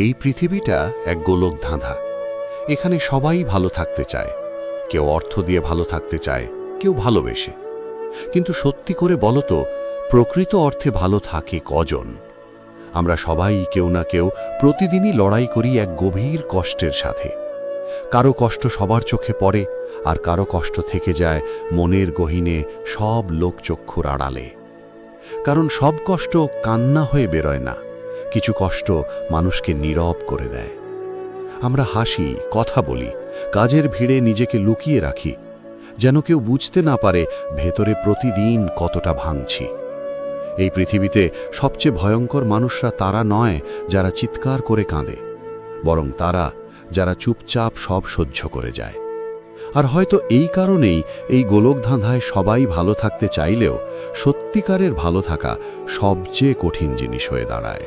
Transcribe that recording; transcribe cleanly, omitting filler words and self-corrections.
এই পৃথিবীটা এক গোলক ধাঁধা। এখানে সবাই ভালো থাকতে চায়, কেউ অর্থ দিয়ে ভালো থাকতে চায়, কেউ ভালোবেসে। কিন্তু সত্যি করে বলো তো, প্রকৃত অর্থে ভালো থাকে কজন? আমরা সবাই কেউ না কেউ প্রতিদিনই লড়াই করি এক গভীর কষ্টের সাথে। কারো কষ্ট সবার চোখে পড়ে, আর কারো কষ্ট থেকে যায় মনের গহীনে সব লোকচক্ষুর আড়ালে। কারণ সব কষ্ট কান্না হয়ে বেরোয় না, কিছু কষ্ট মানুষকে নীরব করে দেয়। আমরা হাসি, কথা বলি, কাজের ভিড়ে নিজেকে লুকিয়ে রাখি, যেন কেউ বুঝতে না পারে ভেতরে প্রতিদিন কতটা ভাঙছি। এই পৃথিবীতে সবচেয়ে ভয়ঙ্কর মানুষরা তারা নয় যারা চিৎকার করে কাঁদে, বরং তারা যারা চুপচাপ সব সহ্য করে যায়। আর হয়তো এই কারণেই এই গোলকধাঁধায় সবাই ভালো থাকতে চাইলেও সত্যিকারের ভালো থাকা সবচেয়ে কঠিন জিনিস হয়ে দাঁড়ায়।